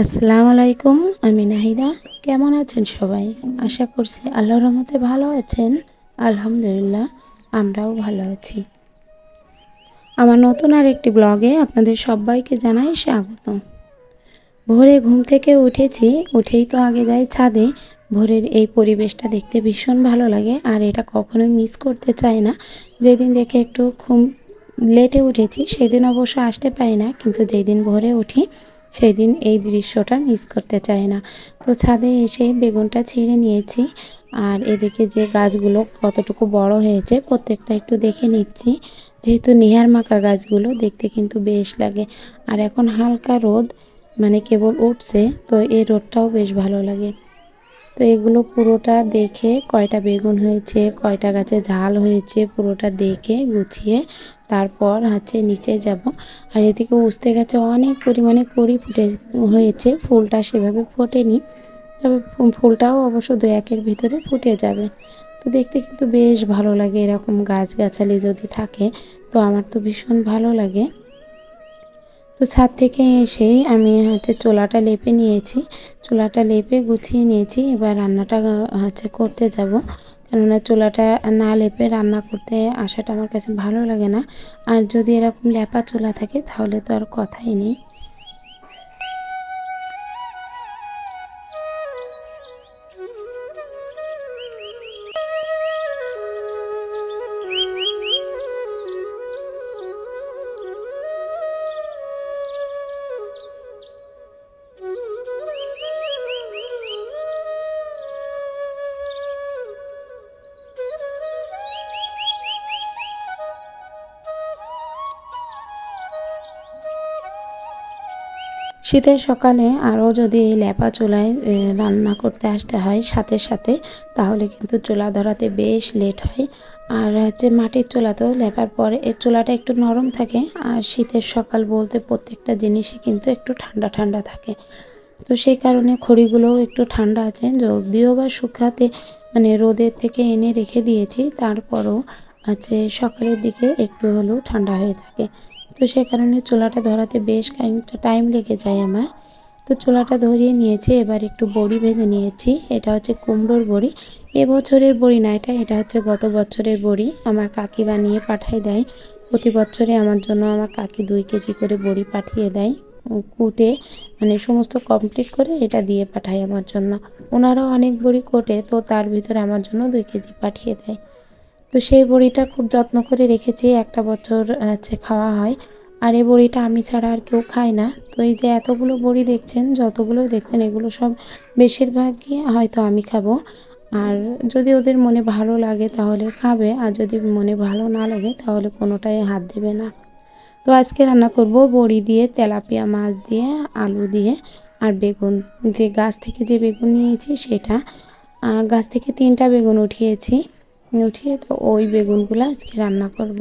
আসসালামু আলাইকুম, আমি নাহিদা। কেমন আছেন সবাই? আশা করছি আল্লাহর রহমতে ভালো আছেন। আলহামদুলিল্লাহ, আমরাও ভালো আছি। আমার নতুন আরেকটি ব্লগে আপনাদের সবাইকে জানাই স্বাগত। ভোরে ঘুম থেকে উঠেই তো আগে যাই ছাদে। ভোরের এই পরিবেশটা দেখতে ভীষণ ভালো লাগে, আর এটা কখনোই মিস করতে চাই না। যেদিন দেখে একটু ঘুম লেটে উঠেছি সেদিন অবশ্য আসতে পারি না, কিন্তু যেদিন ভোরে উঠি সেই দিন এই দৃশ্যটা মিস করতে চাই না। তো ছাদে এসে বেগুনটা ছিঁড়ে নিয়েছি, আর এদিকে যে গাছগুলো কতটুকু বড় হয়েছে প্রত্যেকটা একটু দেখে নিচ্ছি। যেহেতু নিহার মাখা গাছগুলো দেখতে কিন্তু বেশ লাগে, আর এখন হালকা রোদ কেবল উঠছে, তো এই রোদটাও বেশ ভালো লাগে। তো এগুলো পুরোটা দেখে কয়টা বেগুন হয়েছে, কয়টা গাছে ঝাল হয়েছে পুরোটা দেখে গুছিয়ে তারপর নিচে যাব। আর এদিকে উঠতে গাছে অনেক পরিমাণে কুঁড়ি হয়েছে, ফুলটা সেভাবে ফোটেনি, তবে ফুলটাও অবশ্য দু একের ভিতরে ফুটে যাবে। তো দেখতে কিন্তু বেশ ভালো লাগে এরকম গাছগাছালি যদি থাকে, তো আমার তো ভীষণ ভালো লাগে। তো ছাদ থেকে এসেই আমি চুলাটা লেপে নিয়েছি, চুলাটা লেপে গুছিয়ে নিয়েছি। এবার রান্নাটা করতে যাব, কেননা চুলাটা না লেপে রান্না করতে আসাটা আমার কাছে ভালো লাগে না। আর যদি এরকম লেপা চুলা থাকে তাহলে তো আর কথাই নেই। শীতের সকালে আরও যদি এই ল্যাপা চুলায় রান্না করতে আসতে হয় সাথে সাথে, তাহলে কিন্তু চুলা ধরাতে বেশ লেট হয়। আর মাটির চুলাতেও লেপার পরে এই চুলাটা একটু নরম থাকে, আর শীতের সকাল বলতে প্রত্যেকটা জিনিসই কিন্তু একটু ঠান্ডা ঠান্ডা থাকে। তো সেই কারণে খড়িগুলোও একটু ঠান্ডা আছে, যদিও বা শুকাতে রোদের থেকে এনে রেখে দিয়েছি, তারপরও সকালের দিকে একটু হলেও ঠান্ডা হয়ে থাকে। তো সে কারণে চুলাটা ধরাতে বেশ খানিকটা টাইম লেগে যায় আমার। তো চুলাটা ধরিয়ে নিয়েছি, এবার একটু বড়ি ভেজে নিয়েছি। এটা হচ্ছে কুমড়োর বড়ি, এবছরের বড়ি না, এটা হচ্ছে গত বছরের বড়ি। আমার কাকি বানিয়ে পাঠায় দেয় প্রতি বছরে আমার জন্য। আমার কাকি 2 কেজি করে বড়ি পাঠিয়ে দেয়, কুটে সমস্ত কমপ্লিট করে এটা দিয়ে পাঠায় আমার জন্য। ওনারাও অনেক বড়ি কোটে, তো তার ভিতরে আমার জন্য 2 কেজি পাঠিয়ে দেয়। তো সেই বড়িটা খুব যত্ন করে রেখেছি, একটা বছর খাওয়া হয়। আর এই বড়িটা আমি ছাড়া আর কেউ খায় না। তো এই যে এতগুলো বড়ি দেখছেন, যতগুলো দেখছেন, এগুলো সব বেশিরভাগই হয়তো আমি খাবো। আর যদি ওদের মনে ভালো লাগে তাহলে খাবে, আর যদি মনে ভালো না লাগে তাহলে কোনোটাই হাত দেবে না। তো আজকে রান্না করব বড়ি দিয়ে, তেলাপিয়া মাছ দিয়ে, আলু দিয়ে, আর বেগুন। যে গাছ থেকে যে বেগুন নিয়েছি সেটা, গাছ থেকে 3টা বেগুন উঠিয়ে তো ওই বেগুনগুলো আজকে রান্না করব।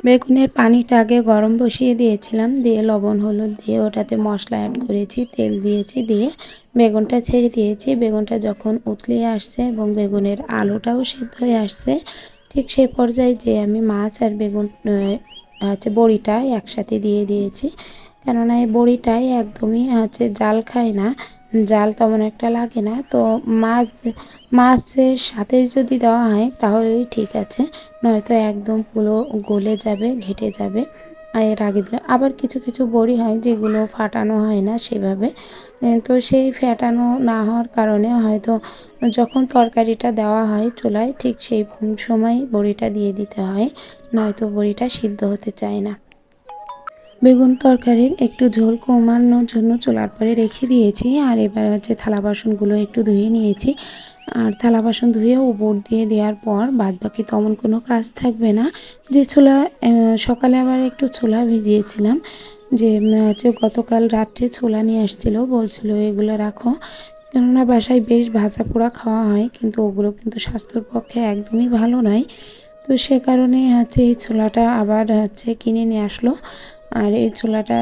বেগুনের পানিটা আগে গরম বসিয়ে দিয়েছিলাম, দিয়ে লবণ হলুদ দিয়ে ওটাতে মশলা অ্যাড করেছি, তেল দিয়েছি, দিয়ে বেগুনটা ছেড়ে দিয়েছি। বেগুনটা যখন উতলিয়ে আসছে এবং বেগুনের আলুটাও সিদ্ধ হয়ে আসছে, ঠিক সেই পর্যায়ে যে আমি মাছ আর বেগুন বড়িটা একসাথে দিয়ে দিয়েছি। কেননা এই বড়িটাই একদমই জাল খায় না, জাল তেমন একটা লাগে না। তো মাছের সাথে যদি দেওয়া হয় তাহলেই ঠিক আছে, নয়তো একদম পুরো গলে যাবে, ঘেটে যাবে। আর এর আগে দিলে আবার কিছু কিছু বড়ি হয় যেগুলো ফাটানো হয় না সেভাবে। তো সেই ফাটানো না হওয়ার কারণে হয়তো যখন তরকারিটা দেওয়া হয় চুলায়, ঠিক সেই সময় বড়িটা দিয়ে দিতে হয়, নয়তো বড়িটা সিদ্ধ হতে চায় না। বেগুন তরকারির একটু ঝোল কমানোর জন্য চুলার পরে রেখে দিয়েছি। আর এবার থালা বাসনগুলো একটু ধুয়ে নিয়েছি। আর থালা বাসন ধুয়ে উপর দিয়ে দেওয়ার পর বাদবাকি তেমন কোনো কাজ থাকবে না। যে ছোলা সকালে আবার একটু ছোলা ভিজিয়েছিলাম, যে গতকাল রাত্রে ছোলা নিয়ে আসছিল, বলছিল এগুলো রাখো, কেননা বাসায় বেশ ভাজা পোড়া খাওয়া হয়, কিন্তু ওগুলো কিন্তু স্বাস্থ্যের পক্ষে একদমই ভালো নয়। তো সে কারণে এই ছোলাটা আবার কিনে নিয়ে আসলো। আর এই ছোলাটা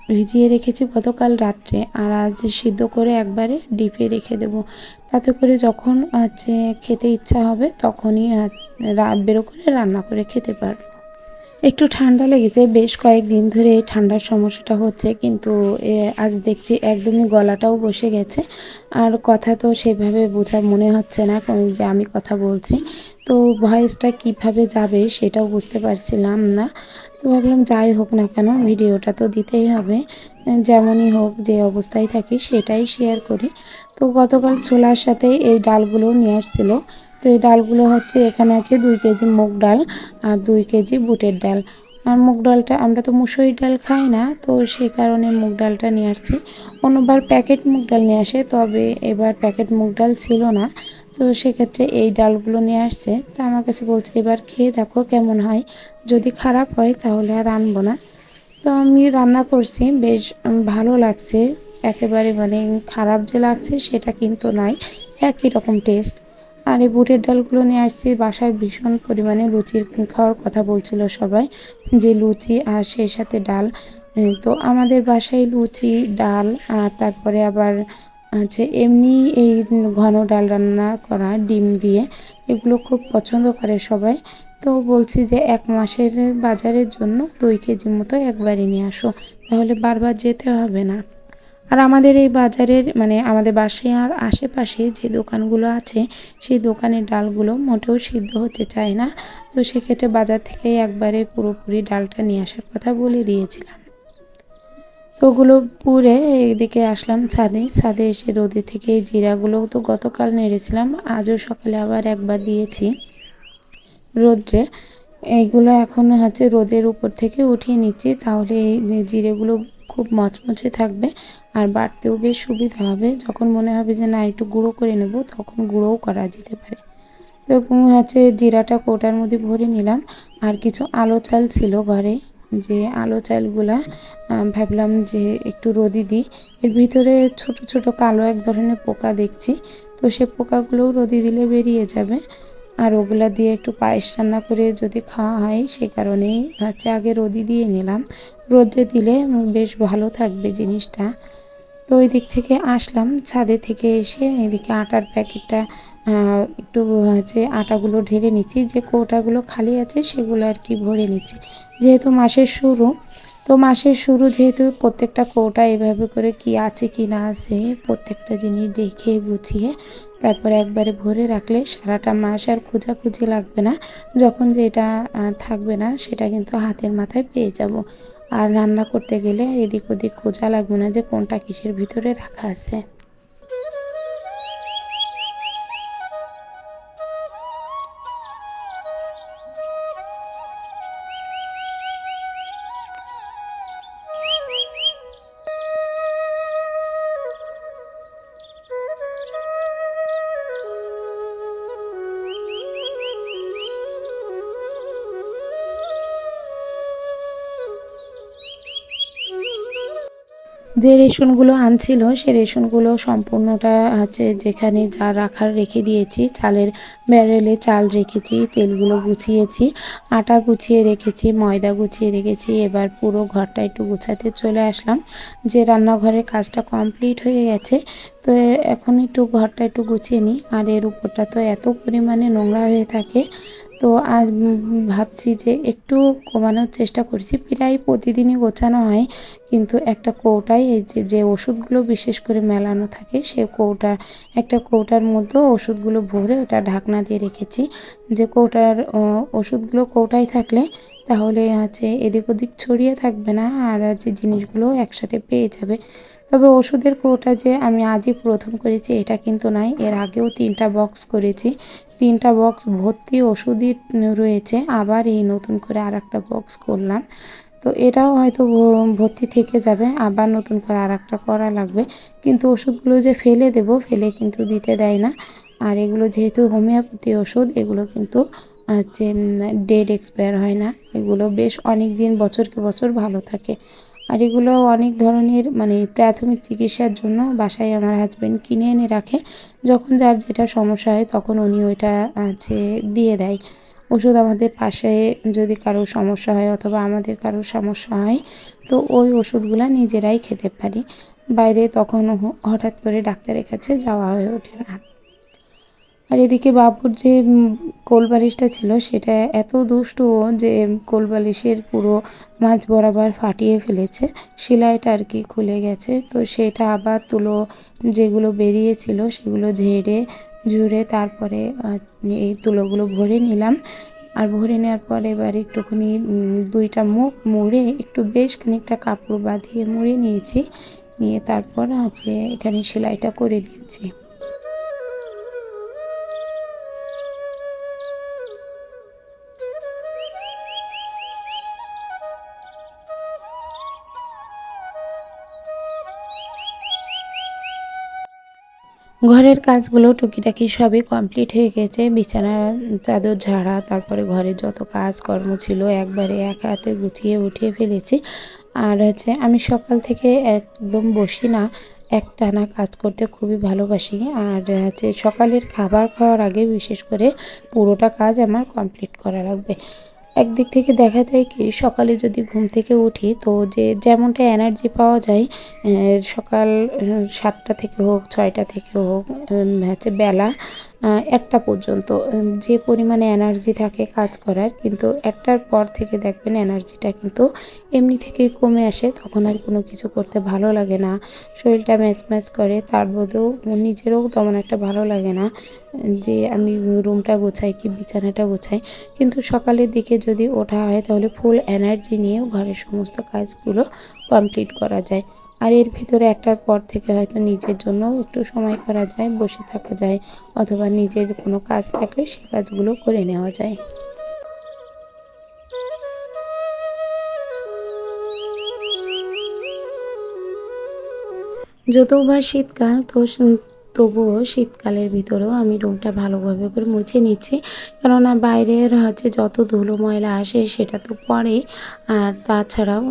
ভিজিয়ে রেখেছি গতকাল রাত্রে, আর আজ সিদ্ধ করে একবারে ডিপে রেখে দেবো। তাতে করে যখন খেতে ইচ্ছা হবে তখনই বেরো করে রান্না করে খেতে পারবো। একটু ঠান্ডা লেগেছে, বেশ কয়েকদিন ধরে এই ঠান্ডার সমস্যাটা হচ্ছে, কিন্তু আজ দেখছি একদমই গলাটাও বসে গেছে, আর কথা তো সেভাবে বোঝা মনে হচ্ছে না যে আমি কথা বলছি। তো ভয়েসটা কিভাবে যাবে সেটাও বুঝতে পারছিলাম না। তো ভাবলাম যাই হোক না কেন, ভিডিওটা তো দিতেই হবে, যেমনই হোক যে অবস্থায় থাকি সেটাই শেয়ার করি। তো গতকাল ছোলার সাথে এই ডালগুলো নিয়ে আসছিল। তো এই ডালগুলো এখানে আছে 2 কেজি মুগ ডাল আর 2 কেজি বুটের ডাল। আর মুগ ডালটা আমরা তো মুসুরির ডাল খাই না, তো সেই কারণে মুগ ডালটা নিয়ে আসছি। অন্যবার প্যাকেট মুগ ডাল নিয়ে আসে, তবে এবার প্যাকেট মুগ ডাল ছিল না। তো সেক্ষেত্রে এই ডালগুলো নিয়ে আসছে। তা আমার কাছে বলছে এবার খেয়ে দেখো কেমন হয়, যদি খারাপ হয় তাহলে আর আনবো না। তো আমি রান্না করছি, বেশ ভালো লাগছে। একেবারে খারাপ যে লাগছে সেটা কিন্তু নয়, একই রকম টেস্ট। আর এই বুটের ডালগুলো নিয়ে আসছি, বাসায় ভীষণ পরিমাণে লুচির খাওয়ার কথা বলছিল সবাই, যে লুচি আর সেই সাথে ডাল। তো আমাদের বাসায় লুচি, ডাল, আর তারপরে আবার এমনি এই ঘন ডাল রান্না করা ডিম দিয়ে, এগুলো খুব পছন্দ করে সবাই। তো বলছি যে 1 মাসের বাজারের জন্য 2 কেজি মতো একবারে নিয়ে আসো, তাহলে বারবার যেতে হবে না। আর আমাদের এই বাজারের আমাদের বাসায় আর আশেপাশে যে দোকানগুলো আছে, সেই দোকানের ডালগুলো মোটেও সিদ্ধ হতে চায় না। তো সেক্ষেত্রে বাজার থেকে একবারে পুরোপুরি ডালটা নিয়ে আসার কথা বলে দিয়েছিলাম। তো ওগুলো পুড়ে এদিকে আসলাম ছাদে। ছাদে এসে রোদে থেকে এই জিরাগুলো তো গতকাল নেড়েছিলাম, আজও সকালে আবার একবার দিয়েছি রোদ্রে। এইগুলো এখন রোদের উপর থেকে উঠিয়ে নিচ্ছি, তাহলে এই জিরেগুলো খুব মচমচে থাকবে আর বাটতেও বেশ সুবিধা হবে। যখন মনে হবে যে না একটু গুঁড়ো করে নেব, তখন গুঁড়োও করা যেতে পারে। তো জিরাটা কৌটার মধ্যে ভরে নিলাম। আর কিছু আলো চাল ছিল ঘরে, যে আলো চালগুলা ভাবলাম যে একটু রোদি দিই। এর ভিতরে ছোট ছোট কালো এক ধরনের পোকা দেখছি, তো সে পোকাগুলোও রোদি দিলে বেরিয়ে যাবে। আর ওগুলা দিয়ে একটু পায়েস রান্না করে যদি খাওয়া হয়, সে কারণেই আগে রোদি দিয়ে নিলাম। রোদে দিলে বেশ ভালো থাকবে জিনিসটা। তো ওই দিক থেকে আসলাম, ছাদে থেকে এসে এদিকে আটার প্যাকেটটা একটু আটাগুলো ঢেলে নিচ্ছি, যে কৌটাগুলো খালি আছে সেগুলো আর কি ভরে নিচ্ছি। যেহেতু মাসের শুরু, তো মাসের শুরু যেহেতু প্রত্যেকটা কৌটা এভাবে করে কি আছে কি না আছে প্রত্যেকটা জিনিস দেখে গুছিয়ে তারপরে একবারে ভরে রাখলে সারাটা মাস আর খোঁজাখুঁজি লাগবে না। যখন যেটা থাকবে না সেটা কিন্তু হাতের মাথায় পেয়ে যাব। আর রান্না করতে গেলে এদিক ওদিক খোঁজা লাগবে না যে কোনটা কিসের ভিতরে রাখা আছে। যে রেশনগুলো আনছিল সে রেশনগুলো সম্পূর্ণটা যেখানে যা রাখার রেখে দিয়েছি। চালের ব্যারেলে চাল রেখেছি, তেলগুলো গুছিয়েছি, আটা গুছিয়ে রেখেছি, ময়দা গুছিয়ে রেখেছি। এবার পুরো ঘরটা একটু গুছাতে চলে আসলাম, যে রান্নাঘরের কাজটা কমপ্লিট হয়ে গেছে। তো এখন একটু ঘরটা একটু গুছিয়ে নিই। আর এর উপরটা তো এত পরিমাণে নোংরা হয়ে থাকে, তো আজ ভাবছি যে একটু কমানোর চেষ্টা করছি। প্রায় প্রতিদিনই গোছানো হয়, কিন্তু একটা কৌটায় এই যে ওষুধগুলো বিশেষ করে মেলানো থাকে, সে একটা কৌটার মধ্যে ওষুধগুলো ভরে ওটা ঢাকনা দিয়ে রেখেছি। যে কৌটার ওষুধগুলো কৌটায় থাকলে তাহলে এদিক ওদিক ছড়িয়ে থাকবে না, আর জিনিসগুলো একসাথে পেয়ে যাবে। তবে ওষুধের কৌটা যে আমি আজই প্রথম করেছি এটা কিন্তু নয়, এর আগেও 3টা বক্স করেছি। 3টা বক্স ভর্তি ওষুধই রয়েছে, আবার এই নতুন করে আরেকটা বক্স করলাম। তো এটাও হয়তো ভর্তি থেকে যাবে, আবার নতুন করে আরেকটা করা লাগবে। কিন্তু ওষুধগুলো যে ফেলে দেব, ফেলে কিন্তু দিতে দেয় না। আর এগুলো যেহেতু হোমিওপ্যাথি ওষুধ, এগুলো কিন্তু ডেট এক্সপায়ার হয় না। এগুলো বেশ অনেক দিন, বছরকে বছর ভালো থাকে। আর এগুলো অনেক ধরনের প্রাথমিক চিকিৎসার জন্য বাসায় আমার হাজব্যান্ড কিনে এনে রাখে। যখন যার যেটা সমস্যা হয় তখন উনি ওইটা দিয়ে দেয়। ওষুধ আমাদের পাশে যদি কারো সমস্যা হয় অথবা আমাদের কারো সমস্যা হয় তো ওই ওষুধগুলো নিজেরাই খেতে পারি। বাইরে তখন হঠাৎ করে ডাক্তারের কাছে যাওয়া হয়ে ওঠে না। আর এদিকে বাবুর যে কোলবালিশটা ছিল সেটা এত দুষ্টু যে কোলবালিশের পুরো মাঝ বরাবর ফাটিয়ে ফেলেছে, সেলাইটা আর কি খুলে গেছে। তো সেটা আবার তুলো যেগুলো বেরিয়েছিল সেগুলো ঝুড়ে তারপরে এই তুলোগুলো ভরে নিলাম। আর ভরে নেওয়ার পরে এবার একটুখানি দুইটা মুখ মুড়ে একটু বেশ খানিকটা কাপড় বাঁধিয়ে মুড়ে নিয়েছি, নিয়ে তারপর এখানে সেলাইটা করে দিচ্ছি। ঘরের কাজগুলো টুকিটাকি সবই কমপ্লিট হয়ে গেছে। বিছানার চাদর ঝাড়া, তারপরে ঘরের যত কাজকর্ম ছিল একবারে এক হাতে গুছিয়ে উঠিয়ে ফেলেছি। আর আমি সকাল থেকে একদম বসি না, একটানা কাজ করতে খুবই ভালোবাসি। আর সকালের খাবার খাওয়ার আগে বিশেষ করে পুরোটা কাজ আমার কমপ্লিট করা লাগবে। একদিক থেকে দেখা যায় কি, সকালে যদি ঘুম থেকে উঠি তো যেমনটা এনার্জি পাওয়া যায় সকাল 7টা থেকে হোক 6টা থেকে হোক বেলা 1টা পর্যন্ত যে পরিমাণে এনার্জি থাকে কাজ করার, কিন্তু 1টার পর থেকে দেখবেন এনার্জিটা কিন্তু এমনি থেকেই কমে আসে। তখন আর কোনো কিছু করতে ভালো লাগে না, শরীরটা ম্যাচ করে। তার মধ্যেও নিজেরও তেমন একটা ভালো লাগে না যে আমি রুমটা গোছাই কি বিছানাটা গোছাই। কিন্তু সকালের দিকে যদি ওঠা হয় তাহলে ফুল এনার্জি নিয়ে ঘরের সমস্ত কাজগুলো কমপ্লিট করা যায়। আর এর ভিতরে 1টার পর থেকে হয়তো নিজের জন্য একটু সময় করা যায়, বসে থাকা যায়, অথবা নিজের কোনো কাজ থাকলে সেই কাজগুলো করে নেওয়া যায়। যদিও বা শীতকাল, তবুও শীতকালের ভিতরেও আমি রুমটা ভালোভাবে করে মুছে নিচ্ছি, কেননা বাইরের যত ধুলো ময়লা আসে সেটা তো পড়ে। আর তাছাড়াও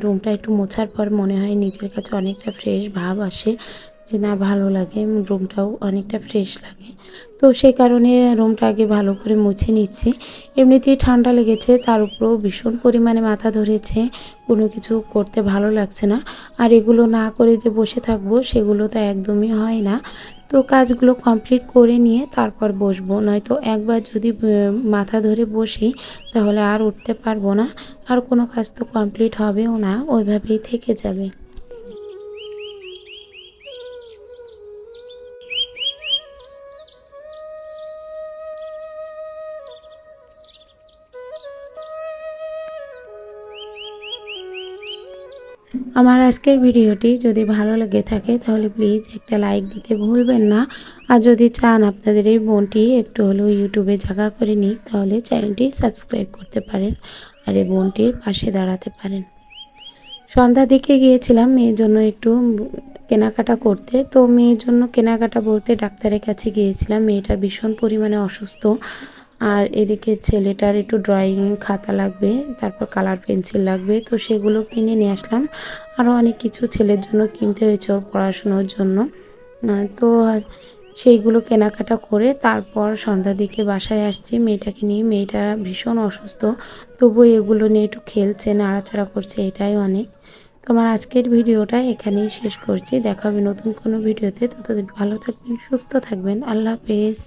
রুমটা একটু মোছার পর মনে হয় নিজের কাছে অনেকটা ফ্রেশ ভাব আসে, যে না ভালো লাগে, রুমটাও অনেকটা ফ্রেশ লাগে। তো সেই কারণে রুমটা আগে ভালো করে মুছে নিচ্ছি। এমনিতেই ঠান্ডা লেগেছে, তার উপরেও ভীষণ পরিমাণে মাথা ধরেছে, কোনো কিছু করতে ভালো লাগছে না। আর এগুলো না করে যে বসে থাকবো সেগুলো তো একদমই হয় না। তো কাজগুলো কমপ্লিট করে নিয়ে তারপর বসবো, নয়তো একবার যদি মাথা ধরে বসি তাহলে আর উঠতে পারবো না, আর কোনো কাজ তো কমপ্লিট হবেও না, ওইভাবেই থেকে যাবে। আমার আজকের ভিডিওটি যদি ভালো লেগে থাকে তাহলে প্লিজ একটা লাইক দিতে ভুলবেন না। আর যদি চান আপনাদের এই বোনটি একটু হলেও ইউটিউবে জায়গা করে নিই তাহলে চ্যানেলটি সাবস্ক্রাইব করতে পারেন আর এই বোনটির পাশে দাঁড়াতে পারেন। সন্ধ্যার দিকে গিয়েছিলাম মেয়ের জন্য একটু কেনাকাটা করতে। তো মেয়ের জন্য কেনাকাটা বলতে ডাক্তারের কাছে গিয়েছিলাম, মেয়েটার ভীষণ পরিমাণে অসুস্থ। আর এদিকে ছেলেটার একটু ড্রয়িং খাতা লাগবে, তারপর কালার পেন্সিল লাগবে, তো সেগুলো কিনে নিয়ে আসলাম। আরও অনেক কিছু ছেলের জন্য কিনতে হয়েছে ওর পড়াশুনোর জন্য। তো সেইগুলো কেনাকাটা করে তারপর সন্ধ্যার দিকে বাসায় আসছি মেয়েটাকে নিয়ে। মেয়েটা ভীষণ অসুস্থ, তবুও এগুলো নিয়ে একটু খেলছে, নাড়াচাড়া করছে, এটাই অনেক। তো আমার আজকের ভিডিওটা এখানেই শেষ করছি। দেখা হবে নতুন কোনো ভিডিওতে, ততদিন ভালো থাকবেন, সুস্থ থাকবেন। আল্লাহ হাফেজ।